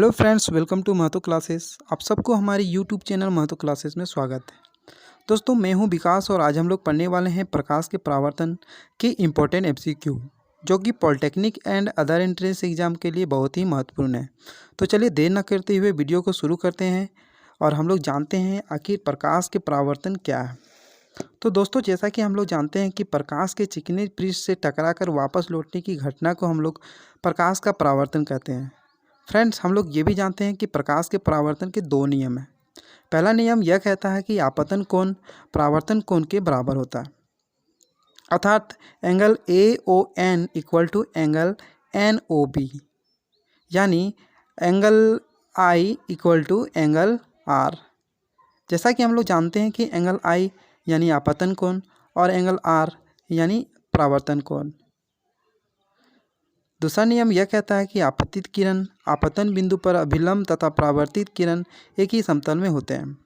Hello friends, welcome to Mahato classes. आप सबको हमारे यूट्यूब चैनल महतो क्लासेस में स्वागत है। दोस्तों, मैं हूं विकास और आज हम लोग पढ़ने वाले हैं प्रकाश के परावर्तन के इम्पोर्टेंट एमसीक्यू, जो कि polytechnic and other entrance exam के लिए बहुत ही महत्वपूर्ण है। तो चलिए देर न करते हुए वीडियो को शुरू करते हैं और हम लोग जानते हैं आखिर प्रकाश के परावर्तन क्या है। तो दोस्तों, जैसा कि हम लोग जानते हैं कि प्रकाश के चिकने पृष्ठ से टकराकर वापस लौटने की घटना को हम लोग प्रकाश का परावर्तन कहते हैं। फ्रेंड्स, हम लोग ये भी जानते हैं कि प्रकाश के परावर्तन के दो नियम हैं। पहला नियम यह कहता है कि आपतन कोण परावर्तन कोण के बराबर होता है, अर्थात angle A O N equal to angle N O B, यानी angle I equal to angle R. जैसा कि हम लोग जानते हैं कि एंगल आई यानी आपतन कोण और एंगल आर यानी परावर्तन कोण। दूसरा नियम यह कहता है कि आपतित किरण आपतन बिंदु पर अभिलंब तथा परावर्तित किरण एक ही समतल में होते हैं।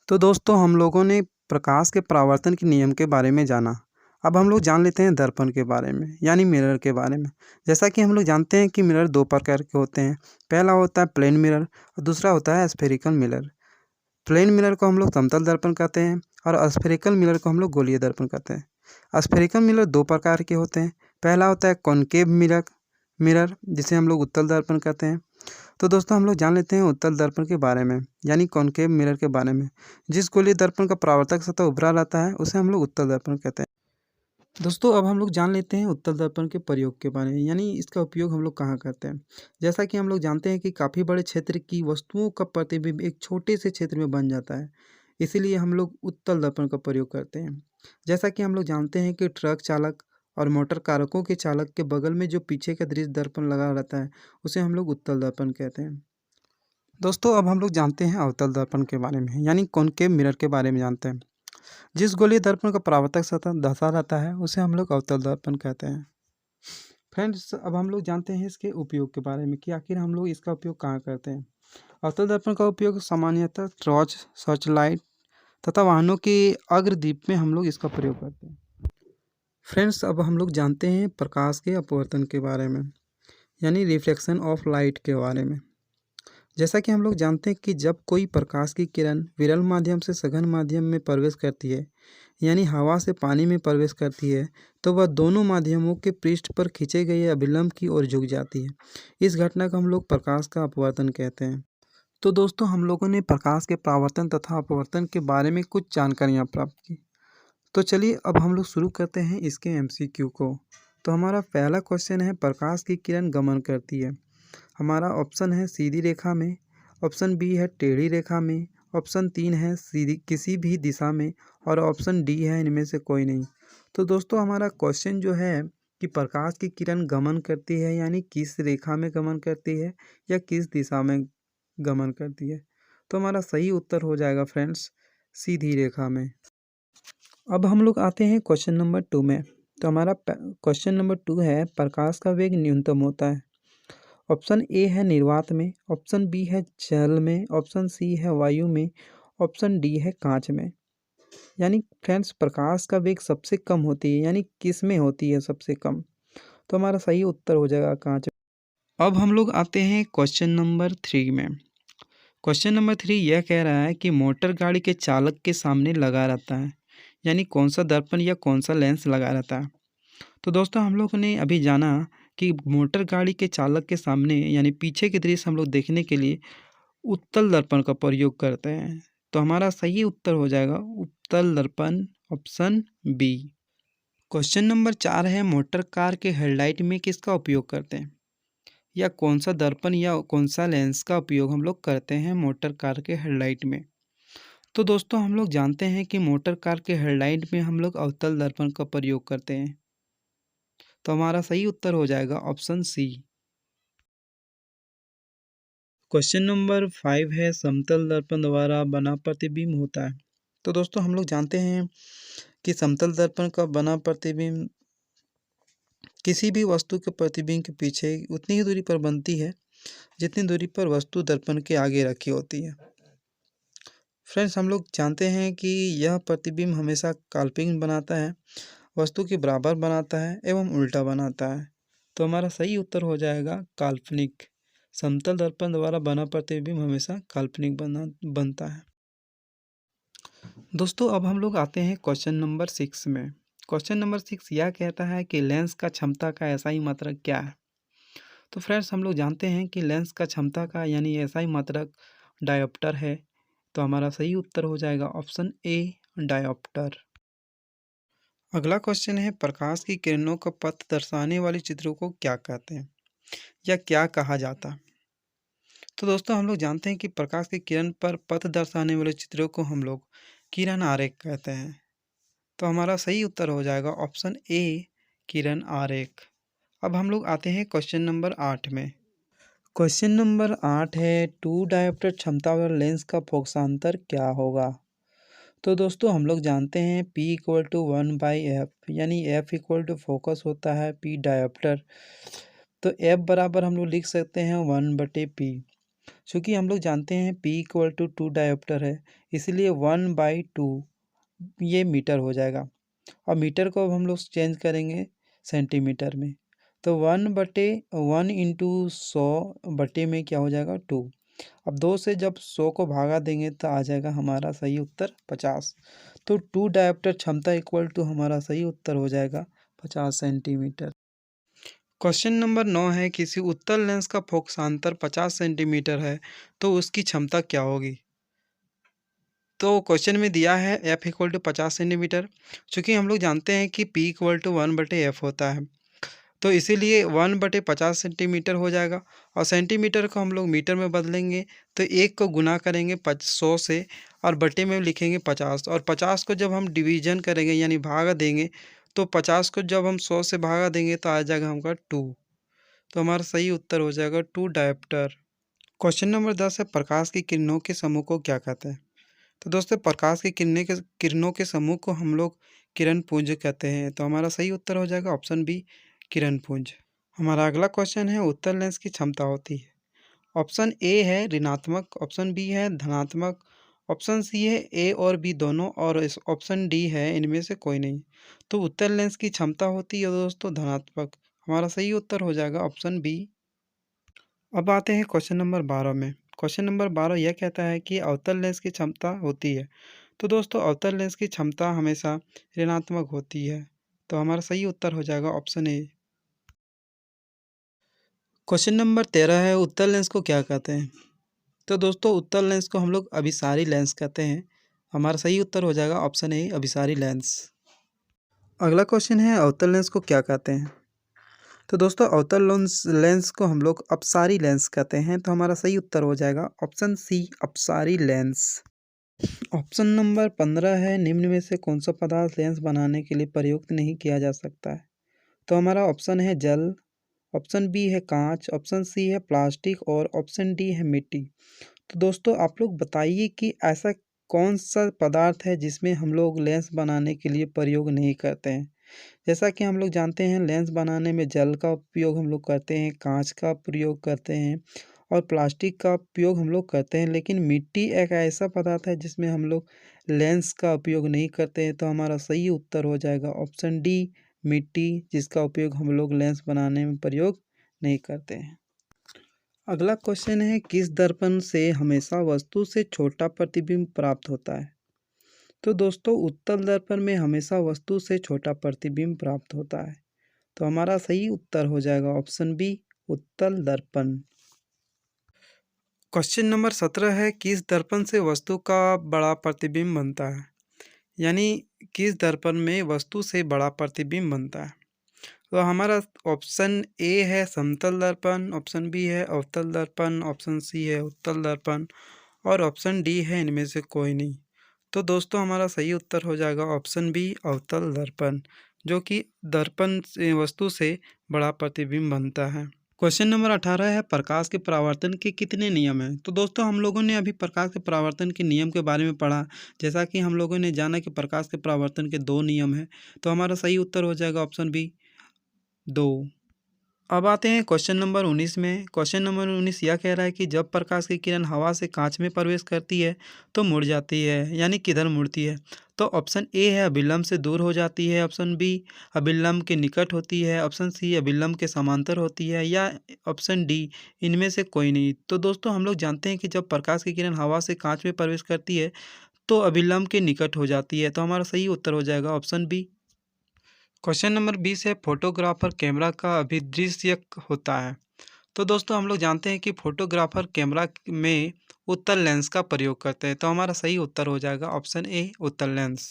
तो दोस्तों, हम लोगों ने प्रकाश के परावर्तन के नियम के बारे में जाना। अब हम लोग जान लेते हैं दर्पण के बारे में, यानी मिरर के बारे में। जैसा कि हम लोग जानते हैं कि मिरर दो प्रकार के होते हैं। पहला होता है प्लेन मिरर और दूसरा होता है स्फेरिकल मिरर। प्लेन मिरर को हम लोग समतल दर्पण कहते हैं और स्फेरिकल मिरर को हम लोग गोलीय दर्पण कहते हैं। स्फेरिकल मिरर दो प्रकार के होते हैं। पहला होता है कॉनकेव मिरर, जिसे हम लोग उत्तल दर्पण कहते हैं। तो दोस्तों, हम लोग जान लेते हैं उत्तल दर्पण के बारे में, यानी कॉनकेव मिरर के बारे में। जिस गोलीय दर्पण का परावर्तक सतह उभरा रहता है उसे हम लोग उत्तल दर्पण कहते हैं। दोस्तों, अब हम लोग जान लेते हैं उत्तल दर्पण के प्रयोग के बारे में, यानी इसका उपयोग हम लोग कहाँ करते हैं। जैसा कि हम लोग जानते हैं कि काफ़ी बड़े क्षेत्र की वस्तुओं का प्रतिबिंब एक छोटे से क्षेत्र में बन जाता है, इसीलिए हम लोग उत्तल दर्पण का प्रयोग करते हैं। जैसा कि हम लोग जानते हैं कि ट्रक चालक और मोटर कारकों के चालक के बगल में जो पीछे का दृश्य दर्पण लगा रहता है उसे हम लोग उत्तल दर्पण कहते हैं। दोस्तों, अब हम लोग जानते हैं अवतल दर्पण के बारे में, यानी कॉनकेव मिरर के बारे में जानते हैं। जिस गोलीय दर्पण का परावर्तक सतह धंसा रहता है उसे हम लोग अवतल दर्पण कहते हैं। फ्रेंड्स, अब हम लोग जानते हैं इसके उपयोग के बारे में कि आखिर हम लोग इसका उपयोग कहाँ करते हैं। अवतल दर्पण का उपयोग सामान्यतः टॉर्च, सर्च लाइट तथा वाहनों के अग्रदीप में हम लोग इसका प्रयोग करते हैं। फ्रेंड्स, अब हम लोग जानते हैं प्रकाश के अपवर्तन के बारे में, यानी रिफ्लेक्शन ऑफ लाइट के बारे में। जैसा कि हम लोग जानते हैं कि जब कोई प्रकाश की किरण विरल माध्यम से सघन माध्यम में प्रवेश करती है, यानी हवा से पानी में प्रवेश करती है, तो वह दोनों माध्यमों के पृष्ठ पर खींचे गए अभिलंब की ओर झुक जाती है। इस घटना को हम लोग प्रकाश का अपवर्तन कहते हैं। तो दोस्तों, हम लोगों ने प्रकाश के परावर्तन तथा अपवर्तन के बारे में कुछ जानकारियाँ प्राप्त की। तो चलिए अब हम लोग शुरू करते हैं इसके एमसीक्यू को। तो हमारा पहला क्वेश्चन है, प्रकाश की किरण गमन करती है। हमारा ऑप्शन है सीधी रेखा में, ऑप्शन बी है टेढ़ी रेखा में, ऑप्शन 3 है सीधी किसी भी दिशा में और ऑप्शन डी है इनमें से कोई नहीं। तो दोस्तों, हमारा क्वेश्चन जो है कि प्रकाश की किरण गमन करती है, यानी किस रेखा में गमन करती है या किस दिशा में गमन करती है, तो हमारा सही उत्तर हो जाएगा फ्रेंड्स सीधी रेखा में। अब हम लोग आते हैं क्वेश्चन नंबर 2 में। तो हमारा क्वेश्चन नंबर 2 है, प्रकाश का वेग न्यूनतम होता है। ऑप्शन ए है निर्वात में, ऑप्शन बी है जल में, ऑप्शन सी है वायु में, ऑप्शन डी है कांच में। यानी फ्रेंड्स, प्रकाश का वेग सबसे कम होती है, यानी किस में होती है सबसे कम, तो हमारा सही उत्तर हो जाएगा कांच। अब हम लोग आते हैं क्वेश्चन नंबर 3 में। क्वेश्चन नंबर 3 यह कह रहा है कि मोटर गाड़ी के चालक के सामने लगा रहता है, यानी कौन सा दर्पण या कौन सा लेंस लगा रहता है। तो दोस्तों, हम लोगों ने अभी जाना कि मोटर गाड़ी के चालक के सामने यानी पीछे के दृश्य हम लोग देखने के लिए उत्तल दर्पण का प्रयोग करते हैं। तो हमारा सही उत्तर हो जाएगा उत्तल दर्पण, ऑप्शन बी। क्वेश्चन नंबर 4 है, मोटर कार के हेडलाइट में किसका उपयोग करते हैं, या कौन सा दर्पण या कौन सा लेंस का उपयोग हम लोग करते हैं मोटर कार के हेडलाइट में। तो दोस्तों, हम लोग जानते हैं कि मोटर कार के हेडलाइट में हम लोग अवतल दर्पण का प्रयोग करते हैं। तो हमारा सही उत्तर हो जाएगा ऑप्शन सी। क्वेश्चन नंबर 5 है, समतल दर्पण द्वारा बना प्रतिबिंब होता है। तो दोस्तों, हम लोग जानते हैं कि समतल दर्पण का बना प्रतिबिंब किसी भी वस्तु के प्रतिबिंब के पीछे उतनी ही दूरी पर बनती है जितनी दूरी पर वस्तु दर्पण के आगे रखी होती है। फ्रेंड्स, हम लोग जानते हैं कि यह प्रतिबिंब हमेशा काल्पनिक बनाता है, वस्तु के बराबर बनाता है एवं उल्टा बनाता है। तो हमारा सही उत्तर हो जाएगा काल्पनिक। समतल दर्पण द्वारा बना प्रतिबिंब हमेशा काल्पनिक बनता है। दोस्तों अब हम लोग आते हैं क्वेश्चन नंबर 6 में। क्वेश्चन नंबर 6 यह कहता है कि लेंस का क्षमता का एसआई मात्रक क्या है। तो फ्रेंड्स हम लोग जानते हैं कि लेंस का क्षमता का यानी एसआई मात्रक डायोप्टर है। तो हमारा सही उत्तर हो जाएगा ऑप्शन ए डायोप्टर। अगला क्वेश्चन है प्रकाश की किरणों का पथ दर्शाने वाले चित्रों को क्या कहते हैं या क्या कहा जाता है। तो दोस्तों हम लोग जानते हैं कि प्रकाश की किरण पर पथ दर्शाने वाले चित्रों को हम लोग किरण आरेख कहते हैं। तो हमारा सही उत्तर हो जाएगा ऑप्शन ए किरण आरेख। अब हम लोग आते हैं क्वेश्चन नंबर 8 में। क्वेश्चन नंबर 8 है 2 डायोप्टर क्षमता वाला लेंस का फोकसांतर क्या होगा। तो दोस्तों हम लोग जानते हैं P = 1/f यानी f = फोकस होता है P डायोप्टर। तो f बराबर हम लोग लिख सकते हैं 1/p। चूँकि हम लोग जानते हैं P = 2 डायोप्टर है, इसलिए 1/2 ये मीटर हो जाएगा और मीटर को अब हम लोग चेंज करेंगे सेंटीमीटर में। तो 1/1 × 100 में क्या हो जाएगा 2। अब 2 से जब 100 को भागा देंगे तो आ जाएगा हमारा सही उत्तर 50। तो 2 डायोप्टर क्षमता इक्वल टू हमारा सही उत्तर हो जाएगा 50 सेंटीमीटर। क्वेश्चन नंबर 9 है किसी उत्तल लेंस का फोकसांतर 50 सेंटीमीटर है तो उसकी क्षमता क्या होगी। तो क्वेश्चन में दिया है f = 50 सेंटीमीटर। चूँकि हम लोग जानते हैं कि p = 1/f होता है, तो इसीलिए 1/50 सेंटीमीटर हो जाएगा और सेंटीमीटर को हम लोग मीटर में बदलेंगे तो 1 को गुना करेंगे 100 से और बटे में लिखेंगे 50 और 50 को जब हम डिवीजन करेंगे यानी भागा देंगे तो 50 को जब हम 100 से भागा देंगे तो आ जाएगा हमका 2। तो हमारा सही उत्तर हो जाएगा 2 डायोप्टर। क्वेश्चन नंबर 10 है प्रकाश की किरणों के समूह को क्या कहते हैं। तो दोस्तों प्रकाश की किरणों के समूह को हम लोग किरण पुंज कहते हैं। तो हमारा सही उत्तर हो जाएगा ऑप्शन बी किरण पुंज। हमारा अगला क्वेश्चन है उत्तल लेंस की क्षमता होती है। ऑप्शन ए है ऋणात्मक, ऑप्शन बी है धनात्मक, ऑप्शन सी है ए और बी दोनों और इस ऑप्शन डी है इनमें से कोई नहीं। तो उत्तल लेंस की क्षमता होती है दोस्तों धनात्मक। हमारा सही उत्तर हो जाएगा ऑप्शन बी। अब आते हैं क्वेश्चन नंबर 12 में। क्वेश्चन नंबर 12 यह कहता है कि अवतल लेंस की क्षमता होती है। तो दोस्तों अवतल लेंस की क्षमता हमेशा ऋणात्मक होती है। तो हमारा सही उत्तर हो जाएगा ऑप्शन ए। क्वेश्चन नंबर 13 है उत्तल लेंस को क्या कहते हैं। तो दोस्तों उत्तल लेंस को हम लोग अभिसारी लेंस कहते हैं। हमारा सही उत्तर हो जाएगा ऑप्शन ए अभिसारी लेंस। अगला क्वेश्चन है अवतल लेंस को क्या कहते हैं। तो दोस्तों अवतल लेंस को हम लोग अपसारी लेंस कहते हैं। तो हमारा सही उत्तर हो जाएगा ऑप्शन सी अपसारी लेंस। ऑप्शन नंबर 15 है निम्न में से कौन सा पदार्थ लेंस बनाने के लिए प्रयुक्त नहीं किया जा सकता है। तो हमारा ऑप्शन है जल, ऑप्शन बी है कांच, ऑप्शन सी है प्लास्टिक और ऑप्शन डी है मिट्टी। तो दोस्तों आप लोग बताइए कि ऐसा कौन सा पदार्थ है जिसमें हम लोग लेंस बनाने के लिए प्रयोग नहीं करते हैं। जैसा कि हम लोग जानते हैं लेंस बनाने में जल का उपयोग हम लोग करते हैं, कांच का प्रयोग करते हैं और प्लास्टिक का उपयोग हम लोग करते हैं, लेकिन मिट्टी एक ऐसा पदार्थ है जिसमें हम लोग लेंस का उपयोग नहीं करते हैं। तो हमारा सही उत्तर हो जाएगा ऑप्शन डी मिट्टी, जिसका उपयोग हम लोग लेंस बनाने में प्रयोग नहीं करते हैं। अगला क्वेश्चन है किस दर्पण से हमेशा वस्तु से छोटा प्रतिबिंब प्राप्त होता है। तो दोस्तों उत्तल दर्पण में हमेशा वस्तु से छोटा प्रतिबिंब प्राप्त होता है। तो हमारा सही उत्तर हो जाएगा ऑप्शन बी उत्तल दर्पण। क्वेश्चन नंबर 17 है किस दर्पण से वस्तु का बड़ा प्रतिबिंब बनता है। यानी किस दर्पण में वस्तु से बड़ा प्रतिबिंब बनता है। तो हमारा ऑप्शन ए है समतल दर्पण, ऑप्शन बी है अवतल दर्पण, ऑप्शन सी है उत्तल दर्पण और ऑप्शन डी है इनमें से कोई नहीं। तो दोस्तों हमारा सही उत्तर हो जाएगा ऑप्शन बी अवतल दर्पण, जो कि दर्पण से वस्तु से बड़ा प्रतिबिंब बनता है। क्वेश्चन नंबर 18 है प्रकाश के परावर्तन के कितने नियम हैं। तो दोस्तों हम लोगों ने अभी प्रकाश के परावर्तन के नियम के बारे में पढ़ा। जैसा कि हम लोगों ने जाना कि प्रकाश के परावर्तन के 2 नियम हैं। तो हमारा सही उत्तर हो जाएगा ऑप्शन बी 2। अब आते हैं क्वेश्चन नंबर 19 में। क्वेश्चन नंबर 19 यह कह रहा है कि जब प्रकाश की किरण हवा से कांच में प्रवेश करती है तो मुड़ जाती है, यानी किधर मुड़ती है। तो ऑप्शन ए है अभिलंब से दूर हो जाती है, ऑप्शन बी अभिलंब के निकट होती है, ऑप्शन सी अभिलंब के समांतर होती है, या ऑप्शन डी इनमें से कोई नहीं। तो दोस्तों हम लोग जानते हैं कि जब प्रकाश की किरण हवा से कांच में प्रवेश करती है तो अभिलंब के निकट हो जाती है। तो हमारा सही उत्तर हो जाएगा ऑप्शन बी। क्वेश्चन नंबर 20 है फोटोग्राफर कैमरा का अभिदृश्यक होता है। तो दोस्तों हम लोग जानते हैं कि फोटोग्राफर कैमरा में उत्तल लेंस का प्रयोग करते हैं। तो हमारा सही उत्तर हो जाएगा ऑप्शन ए उत्तल लेंस।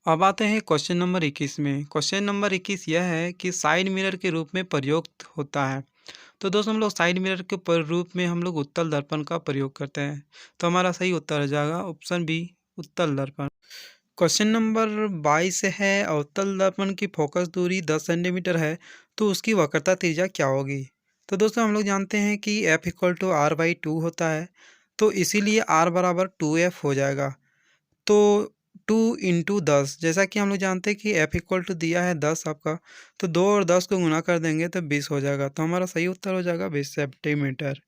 अब आते हैं क्वेश्चन नंबर 21 में। क्वेश्चन नंबर 21 यह है कि साइड मिरर के रूप में प्रयुक्त होता है। तो दोस्तों हम लोग साइड मिरर के रूप में हम लोग उत्तल दर्पण का प्रयोग करते हैं। तो हमारा सही उत्तर हो जाएगा ऑप्शन बी उत्तल दर्पण। क्वेश्चन नंबर 22 है अवतल दर्पण की फोकस दूरी 10 सेंटीमीटर है तो उसकी वक्रता त्रिज्या क्या होगी। तो दोस्तों हम लोग जानते हैं कि F=R/2 होता है, तो इसीलिए R बराबर 2F हो जाएगा। तो 2 इंटू 10, जैसा कि हम लोग जानते हैं कि F दिया है 10 आपका, तो 2 और 10 को गुना कर देंगे तो 20 हो जाएगा। तो हमारा सही उत्तर हो जाएगा 20 सेंटीमीटर।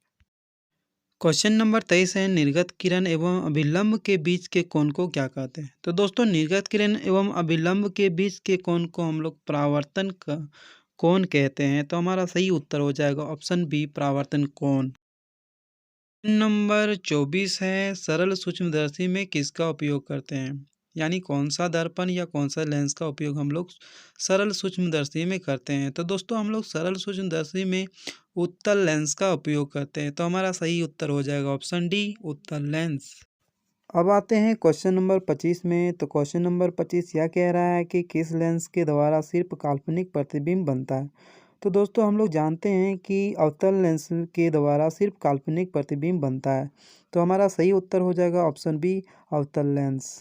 क्वेश्चन नंबर 23 है निर्गत किरण एवं अभिलंब के बीच के कोण को क्या कहते हैं। तो दोस्तों निर्गत किरण एवं अभिलंब के बीच के कोण को हम लोग परावर्तन का कोण कहते हैं। तो हमारा सही उत्तर हो जाएगा ऑप्शन बी परावर्तन कोण। नंबर 24 है सरल सूक्ष्मदर्शी में किसका उपयोग करते हैं, यानी कौन सा दर्पण या कौन सा लेंस का उपयोग हम लोग सरल सूक्ष्मदर्शी में करते हैं। तो दोस्तों हम लोग सरल सूक्ष्मदर्शी में उत्तल लेंस का उपयोग करते हैं। तो हमारा सही उत्तर हो जाएगा ऑप्शन डी उत्तल लेंस। अब आते हैं क्वेश्चन नंबर 25 में। तो क्वेश्चन नंबर 25 यह कह रहा है कि किस लेंस के द्वारा सिर्फ काल्पनिक प्रतिबिंब बनता है। तो दोस्तों हम लोग जानते हैं कि अवतल लेंस के द्वारा सिर्फ काल्पनिक प्रतिबिंब बनता है। तो हमारा सही उत्तर हो जाएगा ऑप्शन बी अवतल लेंस।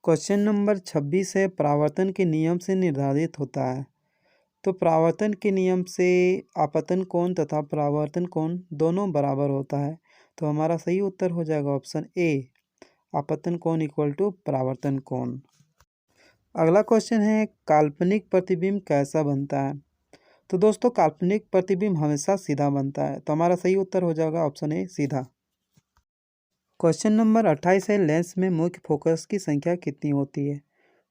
क्वेश्चन नंबर 26 है परावर्तन के नियम से निर्धारित होता है। तो परावर्तन के नियम से आपतन कोण तथा परावर्तन कोण दोनों बराबर होता है। तो हमारा सही उत्तर हो जाएगा ऑप्शन ए आपतन कोण इक्वल टू परावर्तन कोण। अगला क्वेश्चन है काल्पनिक प्रतिबिंब कैसा बनता है। तो दोस्तों काल्पनिक प्रतिबिंब हमेशा सीधा बनता है। तो हमारा सही उत्तर हो जाएगा ऑप्शन ए सीधा। क्वेश्चन नंबर 28 है लेंस में मुख्य फोकस की संख्या कितनी होती है।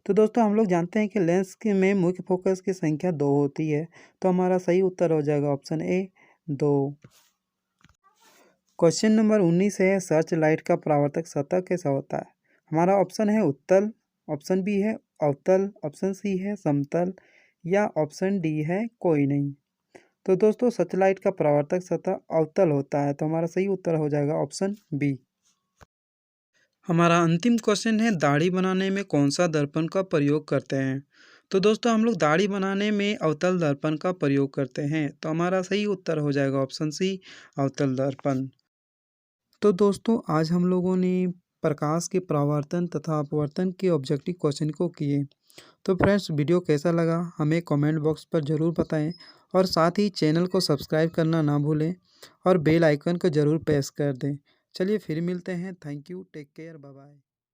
तो दोस्तों हम लोग जानते हैं कि लेंस के में मुख्य फोकस की संख्या 2 होती है। तो हमारा सही उत्तर हो जाएगा ऑप्शन ए 2। क्वेश्चन नंबर 19 है सर्च लाइट का परावर्तक सतह कैसा होता है। हमारा ऑप्शन है उत्तल, ऑप्शन बी है अवतल, ऑप्शन सी है समतल, या ऑप्शन डी है कोई नहीं। तो दोस्तों सर्च लाइट का परावर्तक सतह अवतल होता है। तो हमारा सही उत्तर हो जाएगा ऑप्शन बी। हमारा अंतिम क्वेश्चन है दाढ़ी बनाने में कौन सा दर्पण का प्रयोग करते हैं। तो दोस्तों हम लोग दाढ़ी बनाने में अवतल दर्पण का प्रयोग करते हैं। तो हमारा सही उत्तर हो जाएगा ऑप्शन सी अवतल दर्पण। तो दोस्तों आज हम लोगों ने प्रकाश के परावर्तन तथा अपवर्तन के ऑब्जेक्टिव क्वेश्चन को किए। तो फ्रेंड्स वीडियो कैसा लगा हमें कमेंट बॉक्स पर ज़रूर बताएं और साथ ही चैनल को सब्सक्राइब करना ना भूलें और बेल आइकन को ज़रूर प्रेस कर दें। चलिए फिर मिलते हैं। Thank you, take care, bye bye.